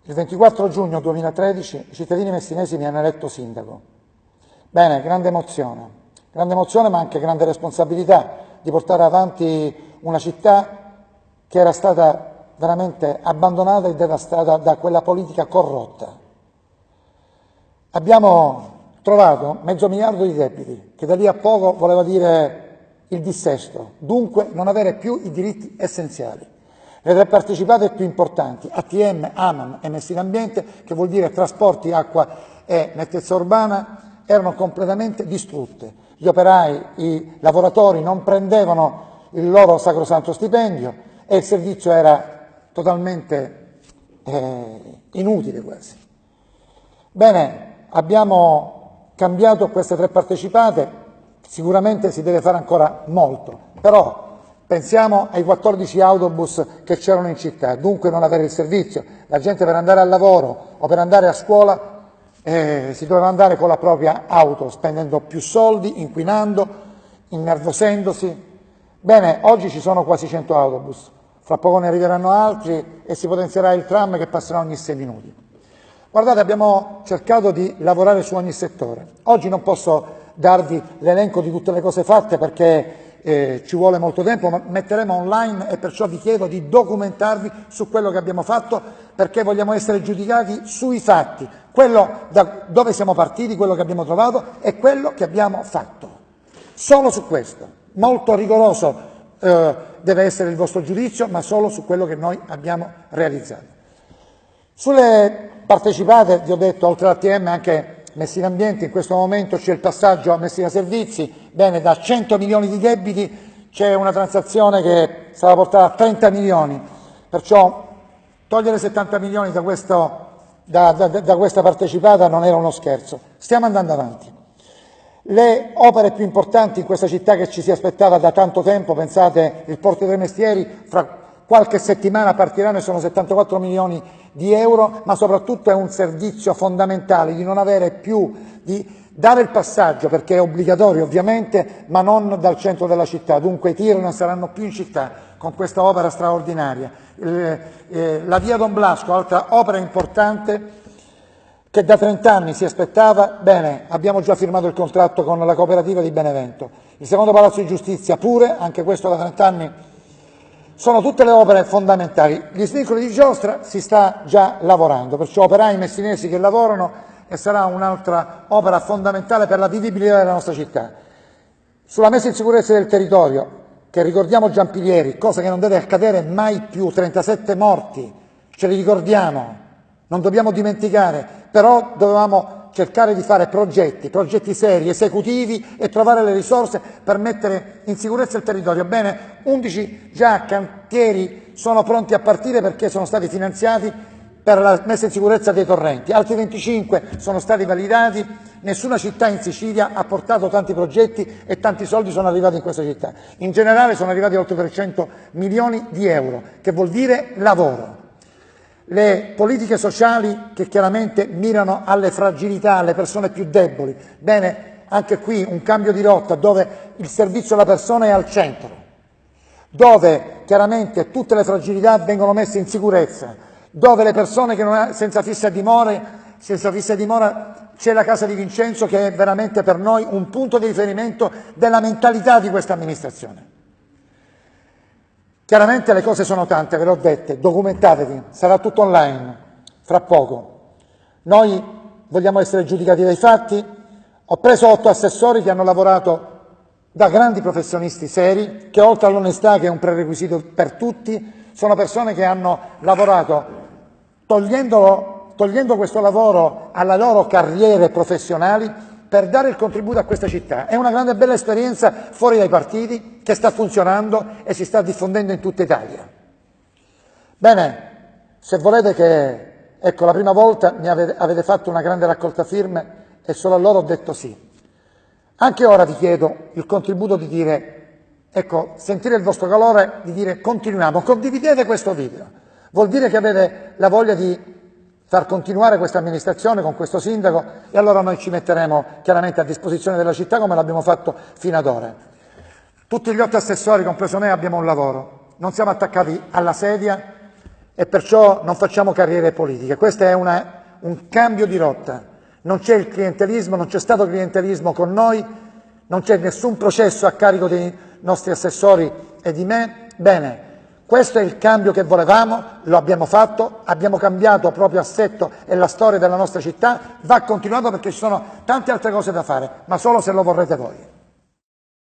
Il 24 giugno 2013 i cittadini messinesi mi hanno eletto sindaco. Bene, grande emozione ma anche grande responsabilità di portare avanti una città che era stata veramente abbandonata e devastata da quella politica corrotta. Abbiamo trovato 500 miliardi di debiti, che da lì a poco voleva dire il dissesto, dunque non avere più i diritti essenziali. Le tre partecipate più importanti, ATM, AMAM e Messina Ambiente, che vuol dire trasporti, acqua e nettezza urbana, erano completamente distrutte. Gli operai, i lavoratori non prendevano il loro sacrosanto stipendio e il servizio era totalmente inutile quasi. Bene, abbiamo cambiato queste tre partecipate, sicuramente si deve fare ancora molto, però pensiamo ai 14 autobus che c'erano in città, dunque non avere il servizio. La gente per andare al lavoro o per andare a scuola si doveva andare con la propria auto, spendendo più soldi, inquinando, innervosendosi. Bene, oggi ci sono quasi 100 autobus, fra poco ne arriveranno altri e si potenzierà il tram che passerà ogni 6 minuti. Guardate, abbiamo cercato di lavorare su ogni settore. Oggi non posso darvi l'elenco di tutte le cose fatte perché ci vuole molto tempo, ma metteremo online e perciò vi chiedo di documentarvi su quello che abbiamo fatto perché vogliamo essere giudicati sui fatti, quello da dove siamo partiti, quello che abbiamo trovato e quello che abbiamo fatto. Solo su questo, molto rigoroso deve essere il vostro giudizio, ma solo su quello che noi abbiamo realizzato. Sulle partecipate, vi ho detto, oltre all'ATM anche Messina Ambiente, in questo momento c'è il passaggio a Messina Servizi, bene, da 100 milioni di debiti c'è una transazione che sarà portata a 30 milioni, perciò togliere 70 milioni da questa partecipata non era uno scherzo. Stiamo andando avanti. Le opere più importanti in questa città che ci si aspettava da tanto tempo, pensate il Porto dei Mestieri, fra qualche settimana partiranno e sono 74 milioni di euro, ma soprattutto è un servizio fondamentale di non avere più, di dare il passaggio, perché è obbligatorio ovviamente, ma non dal centro della città, dunque i tir non saranno più in città con questa opera straordinaria. La via Don Blasco, altra opera importante che da 30 anni si aspettava, bene, abbiamo già firmato il contratto con la cooperativa di Benevento. Il secondo Palazzo di Giustizia pure, anche questo da 30 anni. Sono tutte le opere fondamentali. Gli svincoli di giostra si sta già lavorando, perciò operai messinesi che lavorano e sarà un'altra opera fondamentale per la vivibilità della nostra città. Sulla messa in sicurezza del territorio, che ricordiamo Giampilieri, cosa che non deve accadere mai più, 37 morti, ce li ricordiamo, non dobbiamo dimenticare, però dovevamo cercare di fare progetti seri, esecutivi e trovare le risorse per mettere in sicurezza il territorio. Bene, 11 già cantieri sono pronti a partire perché sono stati finanziati per la messa in sicurezza dei torrenti, altri 25 sono stati validati, nessuna città in Sicilia ha portato tanti progetti e tanti soldi sono arrivati in questa città. In generale sono arrivati oltre 300 milioni di euro, che vuol dire lavoro. Le politiche sociali che chiaramente mirano alle fragilità, alle persone più deboli. Bene, anche qui un cambio di rotta dove il servizio alla persona è al centro, dove chiaramente tutte le fragilità vengono messe in sicurezza, dove le persone che senza fissa dimora c'è la Casa di Vincenzo che è veramente per noi un punto di riferimento della mentalità di questa amministrazione. Chiaramente le cose sono tante, ve l'ho dette, documentatevi, sarà tutto online fra poco. Noi vogliamo essere giudicati dai fatti. Ho preso 8 assessori che hanno lavorato da grandi professionisti seri, che oltre all'onestà, che è un prerequisito per tutti, sono persone che hanno lavorato togliendo questo lavoro alle loro carriere professionali per dare il contributo a questa città. È una grande e bella esperienza fuori dai partiti che sta funzionando e si sta diffondendo in tutta Italia. Bene, se volete che, ecco, la prima volta avete fatto una grande raccolta firme e solo allora ho detto sì. Anche ora vi chiedo il contributo di dire, ecco, sentire il vostro calore, di dire continuiamo, condividete questo video. Vuol dire che avete la voglia di far continuare questa amministrazione con questo sindaco e allora noi ci metteremo chiaramente a disposizione della città come l'abbiamo fatto fino ad ora. Tutti gli 8 assessori, compreso me, abbiamo un lavoro, non siamo attaccati alla sedia e perciò non facciamo carriere politiche. Questo è un cambio di rotta. Non c'è il clientelismo, non c'è stato clientelismo con noi, non c'è nessun processo a carico dei nostri assessori e di me. Bene, questo è il cambio che volevamo, lo abbiamo fatto, abbiamo cambiato il proprio assetto e la storia della nostra città, va continuato perché ci sono tante altre cose da fare, ma solo se lo vorrete voi.